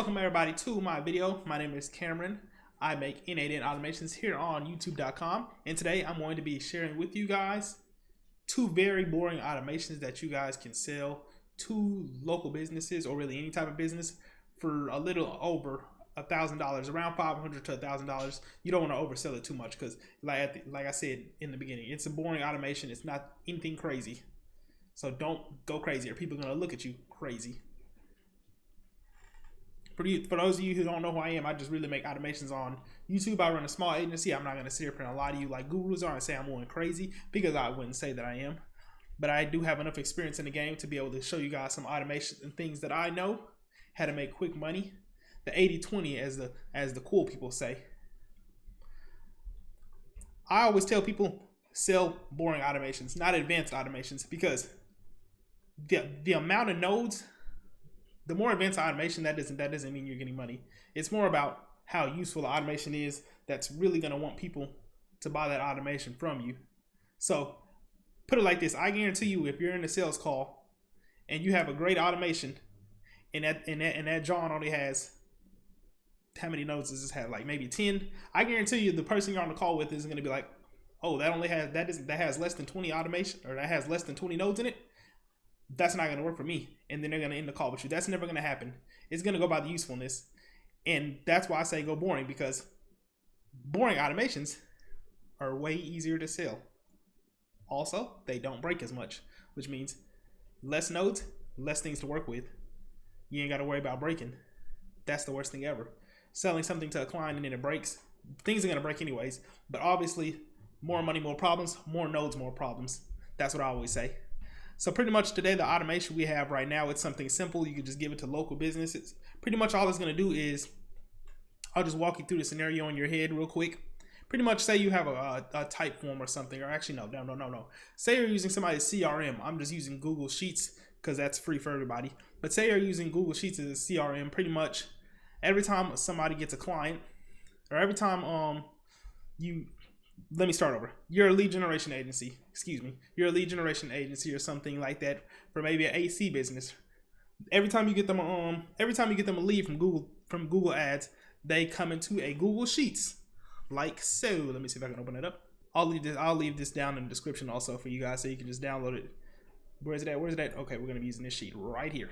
Welcome everybody to my video. My name is Cameron. I make N8N Automations here on YouTube.com, and today I'm going to be sharing with you guys two very boring automations that you guys can sell to local businesses or really any type of business for a little over $1,000, around $500 to $1,000. You don't want to oversell it too much because, like I said in the beginning, it's a boring automation. It's not anything crazy, so don't go crazy or people are going to look at you crazy. For those of you who don't know who I am, I just really make automations on YouTube. I run a small agency. I'm not going to sit here and lie to you like gurus are and say I'm going crazy, because I wouldn't say that I am. But I do have enough experience in the game to be able to show you guys some automations and things that I know how to make quick money. The 80-20, as the cool people say. I always tell people sell boring automations, not advanced automations, because the amount of nodes, the more advanced automation, that doesn't mean you're getting money. It's more about how useful the automation is that's really going to want people to buy that automation from you. So put it like this. I guarantee you, if you're in a sales call and you have a great automation and that John only has, how many nodes does this have? Like maybe 10. I guarantee you the person you're on the call with is going to be like, oh, that has less than 20 automation, or that has less than 20 nodes in it. That's not going to work for me. And then they're going to end the call with you. That's never going to happen. It's going to go by the usefulness. And that's why I say go boring, because boring automations are way easier to sell. Also, they don't break as much, which means less nodes, less things to work with. You ain't got to worry about breaking. That's the worst thing ever. Selling something to a client and then it breaks. Things are going to break anyways. But obviously, more money, more problems. More nodes, more problems. That's what I always say. So pretty much today, the automation we have right now, it's something simple. You can just give it to local businesses. Pretty much all it's going to do is, I'll just walk you through the scenario in your head real quick. Pretty much say you have a type form or something, or actually no. Say you're using somebody's CRM. I'm just using Google Sheets because that's free for everybody. But say you're using Google Sheets as a CRM. Pretty much every time somebody gets a client, or every time let me start over. You're a lead generation agency. You're a lead generation agency or something like that for maybe an AC business. Every time you get them a lead from Google Ads, they come into a Google Sheets, like so. Let me see if I can open it up. I'll leave this down in the description also for you guys, so you can just download it. Where's it at? Okay, we're gonna be using this sheet right here.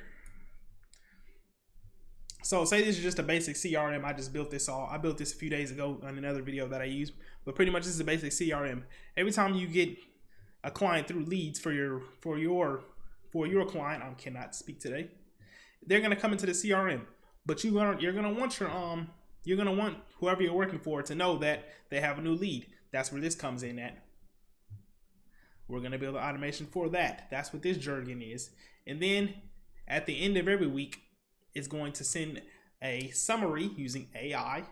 So say this is just a basic CRM. I just built this I built this a few days ago on another video that I used. But pretty much this is a basic CRM. Every time you get a client through leads for your client, I cannot speak today. They're gonna come into the CRM, but you're gonna want whoever you're working for to know that they have a new lead. That's where this comes in at. We're gonna build an automation for that. That's what this jargon is. And then at the end of every week, it's going to send a summary using AI,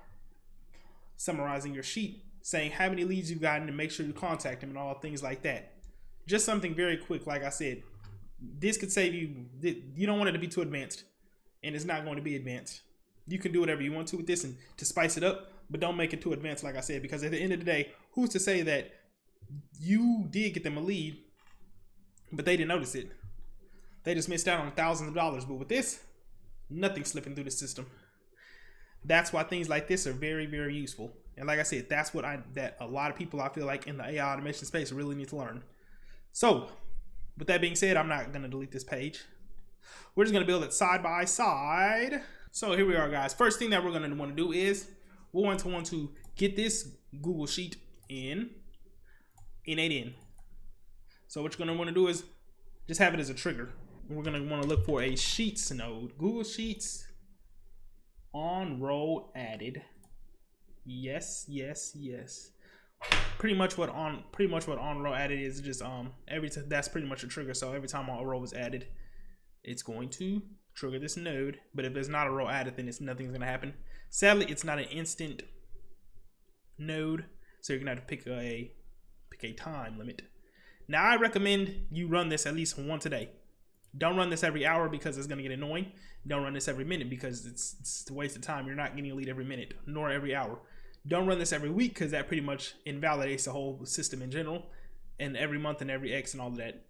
summarizing your sheet, saying how many leads you've gotten and make sure you contact them and all things like that. Just something very quick. Like I said, this could save you. You don't want it to be too advanced, and it's not going to be advanced. You can do whatever you want to with this and to spice it up, but don't make it too advanced, like I said, because at the end of the day, who's to say that you did get them a lead, but they didn't notice it? They just missed out on thousands of dollars. But with this, nothing slipping through the system. That's why things like this are very, very useful. And like I said, that's that a lot of people I feel like in the AI automation space really need to learn. So with that being said, I'm not going to delete this page. We're just going to build it side by side. So here we are, guys. First thing that we're going to want to do is we're going to want to get this Google Sheet in N8N. So what you're going to want to do is just have it as a trigger. We're going to want to look for a Sheets node. Google Sheets on row added. Yes. Pretty much what on row added is just that's pretty much a trigger. So every time a row is added, it's going to trigger this node. But if there's not a row added, then nothing's going to happen. Sadly, it's not an instant node, so you're going to have to pick a time limit. Now I recommend you run this at least once a day. Don't run this every hour because it's going to get annoying. Don't run this every minute because it's a waste of time. You're not getting a lead every minute, nor every hour. Don't run this every week because that pretty much invalidates the whole system in general, and every month and every X and all of that.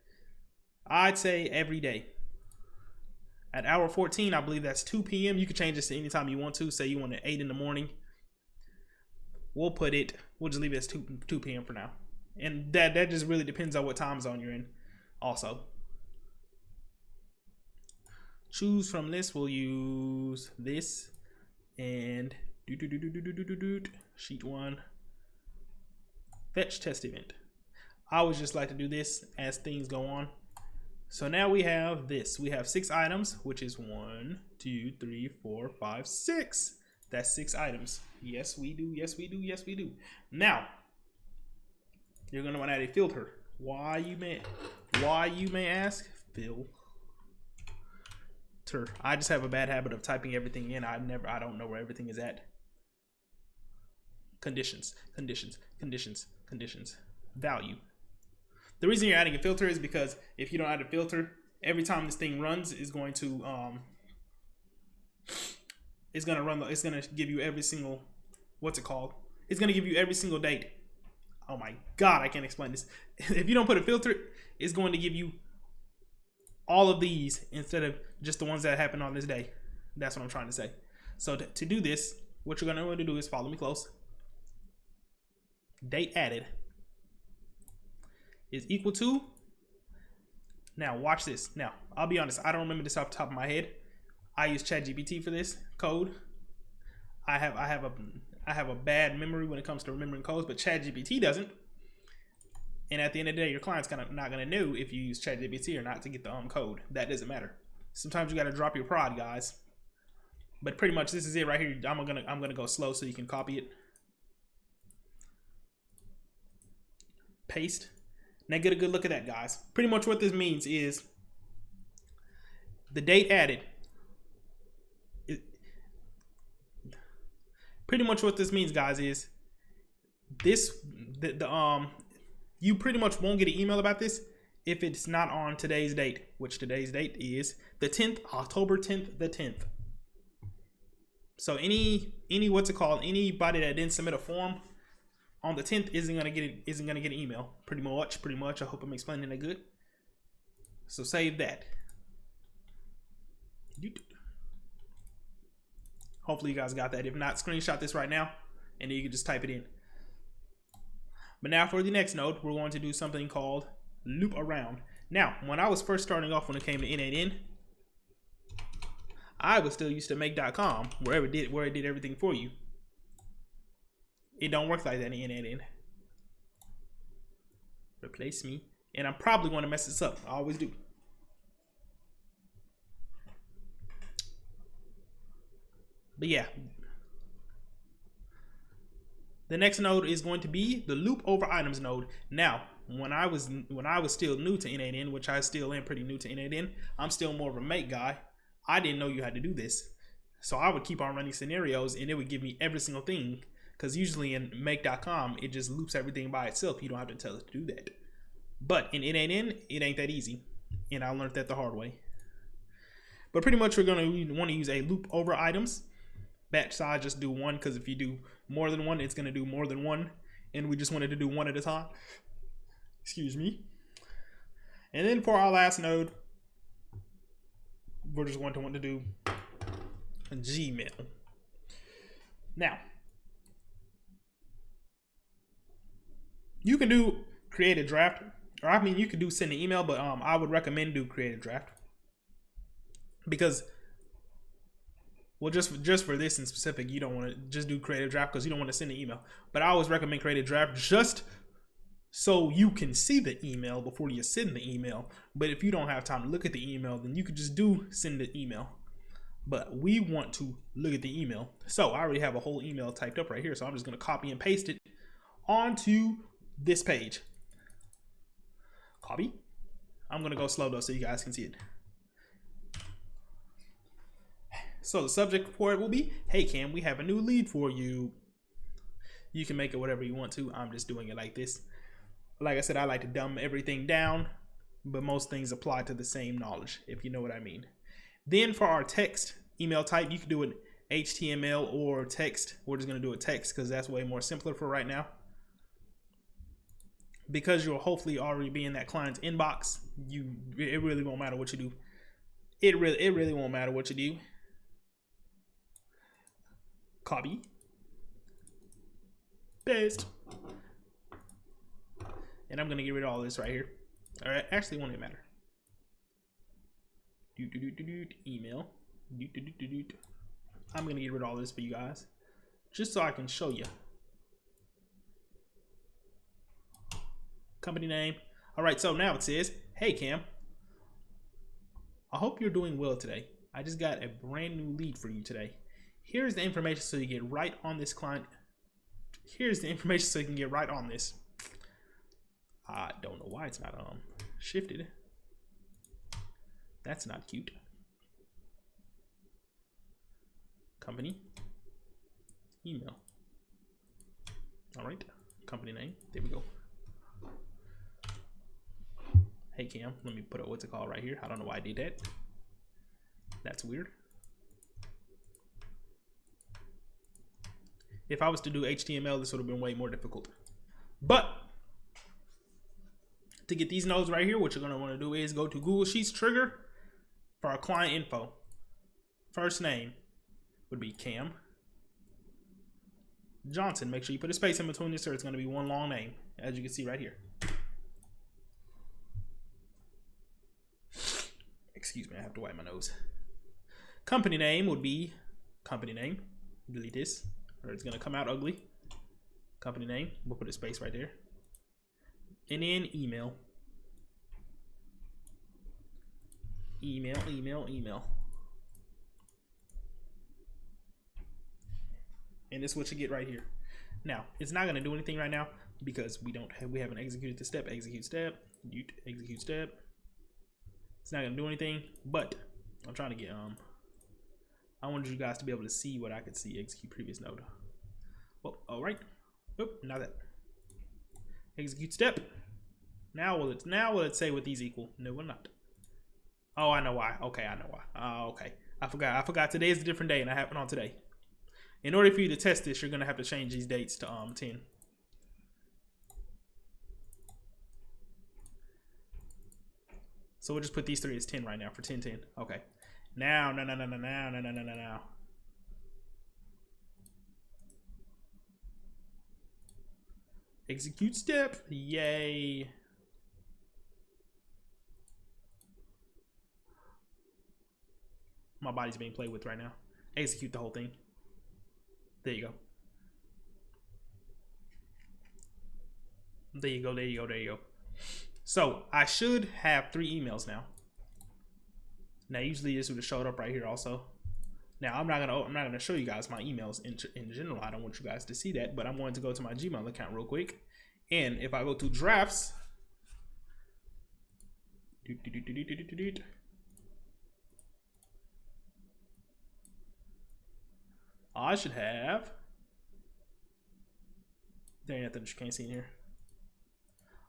I'd say every day. At hour 14, I believe that's 2 p.m. You can change this to any time you want to. Say you want it 8 in the morning. We'll just leave it as 2 p.m. for now. And that just really depends on what time zone you're in also. Choose from list, we'll use this and sheet 1, fetch test event. I always just like to do this as things go on. So now we have this. We have 6 items, which is 1, 2, 3, 4, 5, 6. That's 6 items. Yes, we do. Yes, we do. Yes, we do. Now, you're gonna want to add a filter. Why you may ask? Filter. I just have a bad habit of typing everything in. I don't know where everything is at. Conditions. Value. The reason you're adding a filter is because if you don't add a filter, every time this thing runs, is going to it's gonna give you every single, what's it called? It's gonna give you every single date. Oh my God, I can't explain this. If you don't put a filter, it's going to give you all of these instead of just the ones that happen on this day. That's what I'm trying to say. So to do this, what you're gonna want to do is follow me close. Date added is equal to, now watch this. Now, I'll be honest, I don't remember this off the top of my head. I use ChatGPT for this code. I have a bad memory when it comes to remembering codes, but ChatGPT doesn't. And at the end of the day, your client's kind of not gonna know if you use ChatGPT or not to get the code. That doesn't matter. Sometimes you gotta drop your prod, guys. But pretty much this is it right here. I'm gonna go slow so you can copy it. Paste. Now get a good look at that, guys. Pretty much what this means is the date added. Pretty much what this means, guys, is you pretty much won't get an email about this if it's not on today's date, which today's date is the 10th, October 10th, the 10th. So anybody that didn't submit a form on the 10th isn't gonna get an email. Pretty much. I hope I'm explaining it good. So save that. Hopefully you guys got that. If not, screenshot this right now, and then you can just type it in. But now for the next node, we're going to do something called loop around. Now, when I was first starting off when it came to N8N, I was still used to make.com, where it did everything for you. It don't work like that in N8N. Replace me. And I'm probably going to mess this up. I always do. But yeah. The next node is going to be the loop over items node. Now, when I was still new to N8N, which I still am pretty new to N8N, I'm still more of a make guy. I didn't know you had to do this. So I would keep on running scenarios and it would give me every single thing. Because usually in make.com, it just loops everything by itself. You don't have to tell it to do that. But in N8N, it ain't that easy. And I learned that the hard way. But pretty much we're going to want to use a loop over items. Batch size, just do 1, because if you do more than 1, it's going to do more than 1. And we just wanted to do 1 at a time. Excuse me. And then for our last node, we're just going to want to do a Gmail. Now, you can do create a draft, or I mean, you could do send an email, but I would recommend do create a draft because, well, just for this in specific, you don't want to just do create a draft because you don't want to send an email. But I always recommend create a draft just so you can see the email before you send the email. But if you don't have time to look at the email, then you could just send the email. But we want to look at the email. So I already have a whole email typed up right here. So I'm just going to copy and paste it onto this page. Copy. I'm going to go slow though so you guys can see it. So the subject for it will be, hey Cam, we have a new lead for you. You can make it whatever you want to. I'm just doing it like this. Like I said, I like to dumb everything down, but most things apply to the same knowledge, if you know what I mean. Then for our text email type, you can do an HTML or text. We're just going to do a text because that's way more simpler for right now. Because you'll hopefully already be in that client's inbox, it really won't matter what you do. it really won't matter what you do. Copy, paste, and I'm gonna get rid of all this right here. All right, actually, it won't even matter. Email. I'm gonna get rid of all this for you guys, just so I can show you. Company name. All right, so now it says, "Hey Cam, I hope you're doing well today. I just got a brand new lead for you today. Here's the information so you get right on this client. Here's the information so you can get right on this." I don't know why it's not shifted. That's not cute. Company, email. All right, company name. There we go. Hey Cam, let me put a what's it called right here. I don't know why I did that. That's weird. If I was to do HTML, this would have been way more difficult. But to get these nodes right here, what you're gonna want to do is go to Google Sheets trigger for our client info. First name would be Cam Johnson. Make sure you put a space in between this or it's gonna be one long name, as you can see right here. Excuse me, I have to wipe my nose. Company name would be company name. Delete this, or it's gonna come out ugly. Company name, we'll put a space right there. And then email. Email. And this is what you get right here. Now, it's not gonna do anything right now because we haven't executed the step. Execute step. Execute step. It's not gonna do anything, but I'm trying to get I wanted you guys to be able to see what I could see. Execute previous node. Well, all right. Oop, now that. Execute step. Now will it say what these equal? No, will not. Oh, I know why. Okay, I know why. Oh, okay. I forgot today is a different day and that happened on today. In order for you to test this, you're gonna have to change these dates to 10. So we'll just put these three as 10 right now for 10-10. Okay. Now. Execute step. Yay. My body's being played with right now. Execute the whole thing. There you go. There you go. So I should have 3 emails now. Now usually this would have showed up right here also. Now I'm not gonna show you guys my emails in general. I don't want you guys to see that, but I'm going to go to my Gmail account real quick. And if I go to drafts, I should have. There ain't nothing you can't see in here.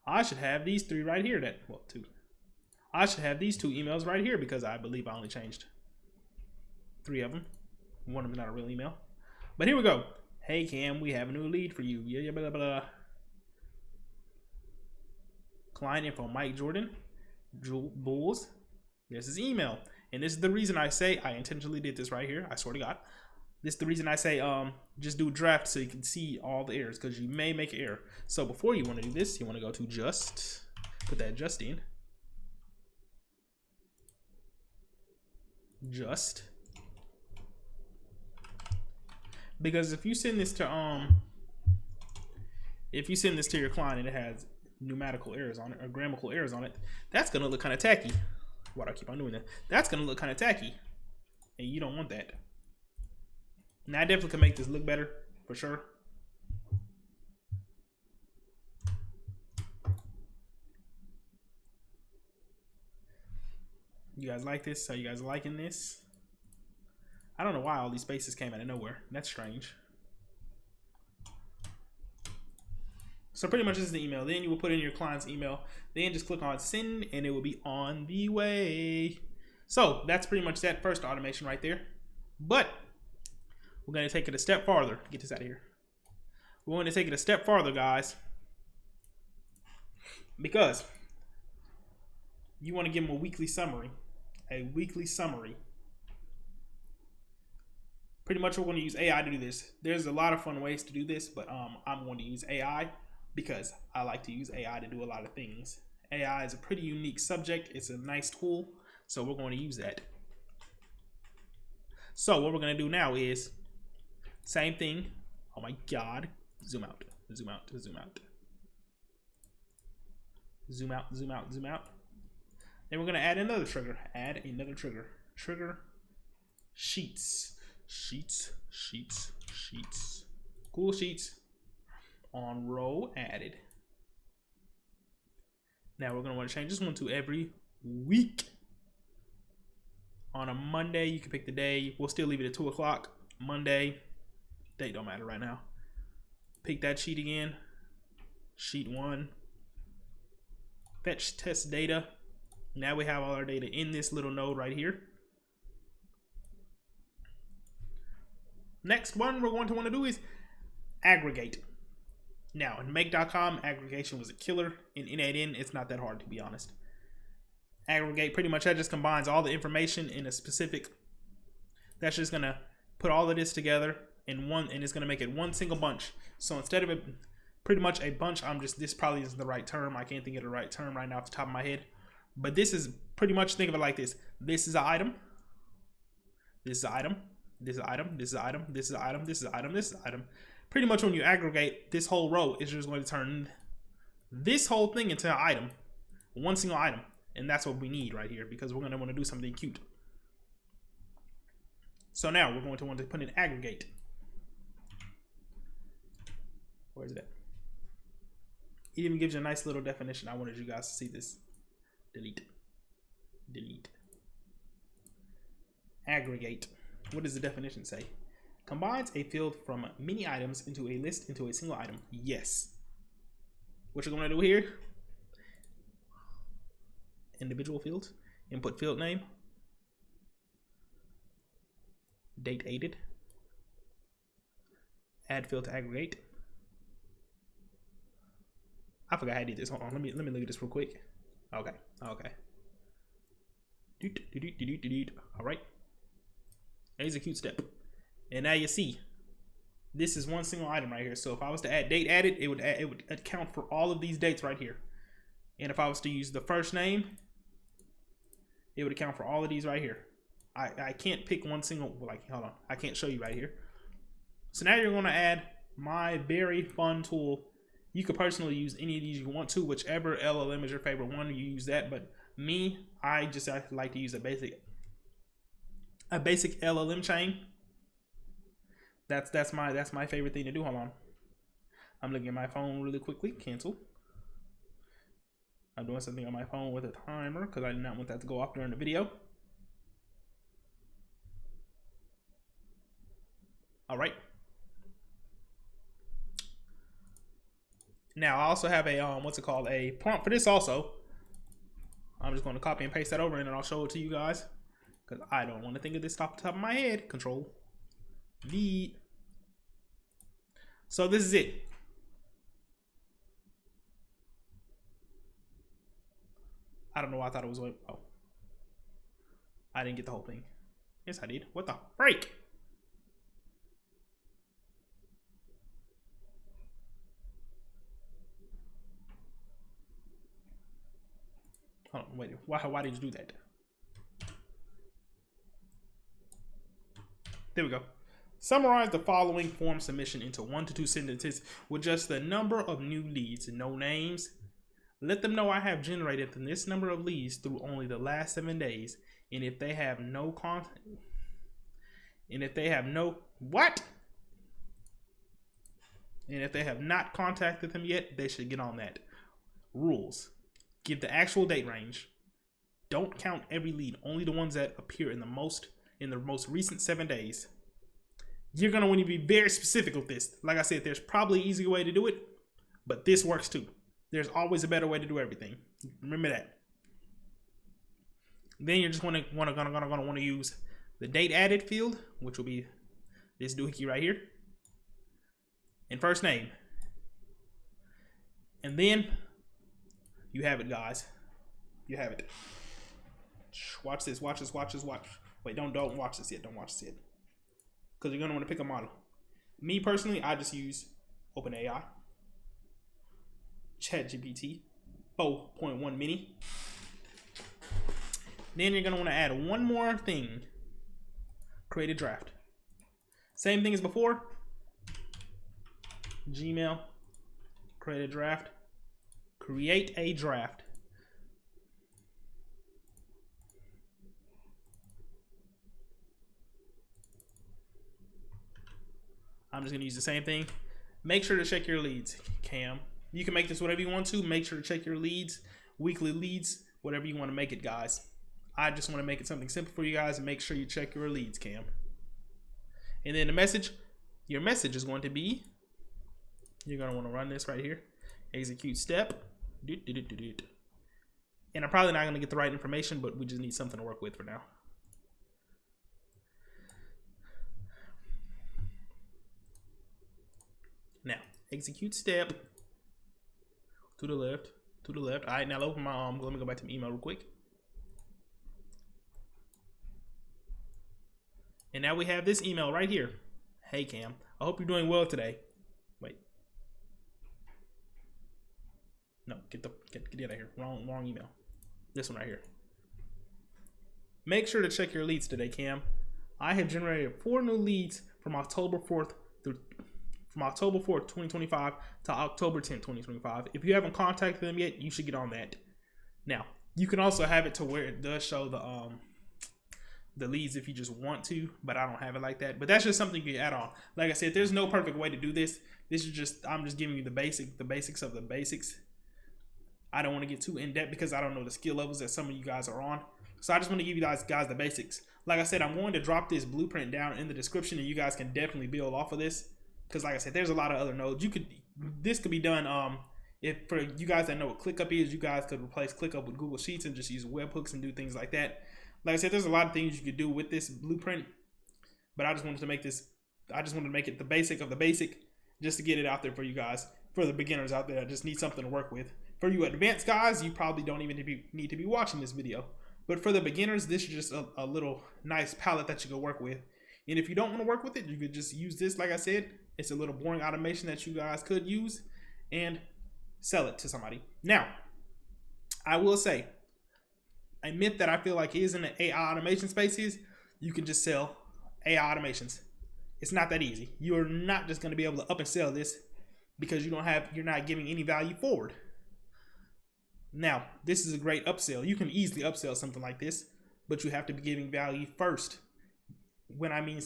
I should have these 3 right here. 2. I should have these 2 emails right here because I believe I only changed 3 of them. One of them is not a real email. But here we go. Hey Cam, we have a new lead for you. Yeah, blah, blah, blah. Client info, Mike Jordan, Bulls. This is email. And this is the reason I say I intentionally did this right here. I swear to God. This is the reason I say just do draft so you can see all the errors because you may make an error. So before you want to do this, you want to go to just, put that just in. Just. Because if you send this to your client and it has numerical errors on it or grammatical errors on it, that's gonna look kind of tacky. Why do I keep on doing that? That's gonna look kind of tacky, and you don't want that. Now I definitely can make this look better for sure. You guys like this? Are you guys liking this? I don't know why all these spaces came out of nowhere. That's strange. So pretty much this is the email. Then you will put in your client's email. Then just click on send and it will be on the way. So that's pretty much that first automation right there. But we're going to take it a step farther. Get this out of here. We're going to take it a step farther, guys. Because you want to give them a weekly summary a weekly summary. Pretty much we're going to use AI to do this. There's a lot of fun ways to do this, but I'm going to use AI because I like to use AI to do a lot of things. AI is a pretty unique subject. It's a nice tool, so we're going to use that. So what we're going to do now is same thing. Oh my God. Zoom out, zoom out, zoom out. Zoom out, zoom out, zoom out. Then we're going to add another trigger. Add another trigger. Trigger sheets. Sheets, sheets, sheets. Cool sheets. On row added. Now we're going to want to change this one to every week. On a Monday, you can pick the day. We'll still leave it at 2 o'clock. Monday. Date don't matter right now. Pick that sheet again. Sheet 1. Fetch test data. Now we have all our data in this little node right here. Next one we're going to want to do is aggregate. Now in make.com, aggregation was a killer. In N8N, it's not that hard, to be honest. Aggregate, pretty much that just combines all the information in a specific, that's just going to put all of this together in one, and it's going to make it one single bunch. So instead of it pretty much a bunch, this probably isn't the right term. I can't think of the right term right now off the top of my head. But this is pretty much, think of it like this. This is an item. This is an item. This is an item. This is an item. This is an item. This is an item. This is an item. Pretty much when you aggregate, this whole row is just going to turn this whole thing into an item. One single item. And that's what we need right here, because we're going to want to do something cute. So now we're going to want to put in aggregate. Where is it at? It even gives you a nice little definition. I wanted you guys to see this. Delete. Delete. Aggregate. What does the definition say? Combines a field from many items into a list into a single item. Yes. What you're going to do here? Individual fields. Input field name. Date added. Add field to aggregate. I forgot how I did this. Hold on. Let me look at this real quick. Okay. Okay. All right. There's a cute step. And now you see, this is one single item right here. So if I was to add date added, it would account for all of these dates right here. And if I was to use the first name, it would account for all of these right here. I can't pick one single, like, hold on. I can't show you right here. So now you're going to add my very fun tool. You could personally use any of these you want to, whichever LLM is your favorite one, you use that. But me, I like to use a basic LLM chain. That's my favorite thing to do. Hold on. I'm looking at my phone really quickly. Cancel. I'm doing something on my phone with a timer because I did not want that to go off during the video. All right. Now I also have a a prompt for this also. I'm just going to copy and paste that over and then I'll show it to you guys because I don't want to think of this off the top of my head. Control V. So this is it. I don't know why I thought it was. Oh, I didn't get the whole thing. Yes, I did. What the freak? Hold on, wait. Why did you do that? There we go. Summarize the following form submission into 1 to 2 sentences with just the number of new leads and no names. Let them know I have generated this number of leads through only the last 7 days, and if they have no and if they have not contacted them yet, they should get on that. Rules: give the actual date range. Don't count every lead, only the ones that appear in the most recent 7 days. You're gonna want to be very specific with this. Like I said, there's probably an easier way to do it, but this works too. There's always a better way to do everything. Remember that. Then you're just gonna want to use the date added field, which will be this doohickey right here, and first name. And then you have it, guys. You have it. Watch this, watch this, watch this, watch. Wait, don't watch this yet. Don't watch this yet. Because you're going to want to pick a model. Me personally, I just use OpenAI, ChatGPT 4.1 mini. Then you're going to want to add one more thing. Create a draft. Same thing as before. Gmail. Create a draft. Create a draft. I'm just going to use the same thing. Make sure to check your leads, Cam. You can make this whatever you want to. Make sure to check your leads, weekly leads, whatever you want to make it, guys. I just want to make it something simple for you guys and make sure you check your leads, Cam. And then the message, your message is going to be, you're going to want to run this right here. Execute step. And I'm probably not going to get the right information, but we just need something to work with for now. Now, execute step to the left, to the left. All right, now open my let me go back to my email real quick. And now we have this email right here. Hey Cam, I hope you're doing well today. Wait. No, get out of here. Wrong email. This one right here. Make sure to check your leads today, Cam. I have generated 4 new leads from October 4th from October 4th, 2025 to October 10th, 2025. If you haven't contacted them yet, you should get on that. Now, you can also have it to where it does show the leads if you just want to, but I don't have it like that. But that's just something you can add on. Like I said, there's no perfect way to do this. This is just, I'm just giving you the basics of the basics. I don't want to get too in depth because I don't know the skill levels that some of you guys are on. So I just want to give you guys the basics. Like I said, I'm going to drop this blueprint down in the description and you guys can definitely build off of this. Because like I said, there's a lot of other nodes. This could be done, if for you guys that know what ClickUp is, you guys could replace ClickUp with Google Sheets and just use webhooks and do things like that. Like I said, there's a lot of things you could do with this blueprint, but I just wanted to make it the basic of the basic, just to get it out there for you guys, for the beginners out there that just need something to work with. For you advanced guys, you probably don't even need to be watching this video. But for the beginners, this is just a little nice palette that you can work with. And if you don't want to work with it, you could just use this. Like I said, it's a little boring automation that you guys could use and sell it to somebody. Now, I will say, a myth that I feel like is in the AI automation space is you can just sell AI automations. It's not that easy. You're not just going to be able to up and sell this because you're not giving any value forward. Now, this is a great upsell. You can easily upsell something like this, but you have to be giving value first. When I mean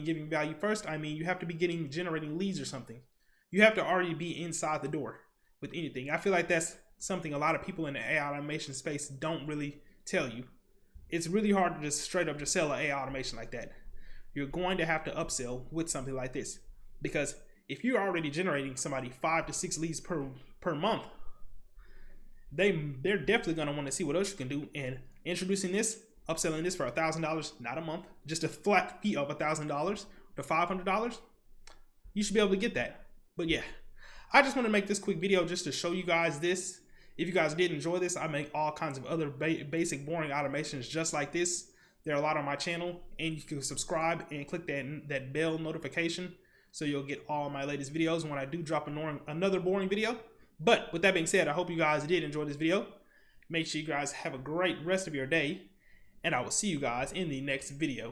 giving value first, I mean you have to be generating leads or something. You have to already be inside the door with anything. I feel like that's something a lot of people in the AI automation space don't really tell you. It's really hard to just straight up just sell an AI automation like that. You're going to have to upsell with something like this, because if you're already generating somebody 5 to 6 leads per month, they're definitely going to want to see what else you can do. And introducing this, upselling this for $1,000, not a month, just a flat fee of $1,000 to $500, you should be able to get that. But yeah, I just want to make this quick video just to show you guys this. If you guys did enjoy this, I make all kinds of other basic boring automations just like this. There are a lot on my channel, and you can subscribe and click that bell notification so you'll get all my latest videos when I do drop another boring video. But with that being said, I hope you guys did enjoy this video. Make sure you guys have a great rest of your day, and I will see you guys in the next video.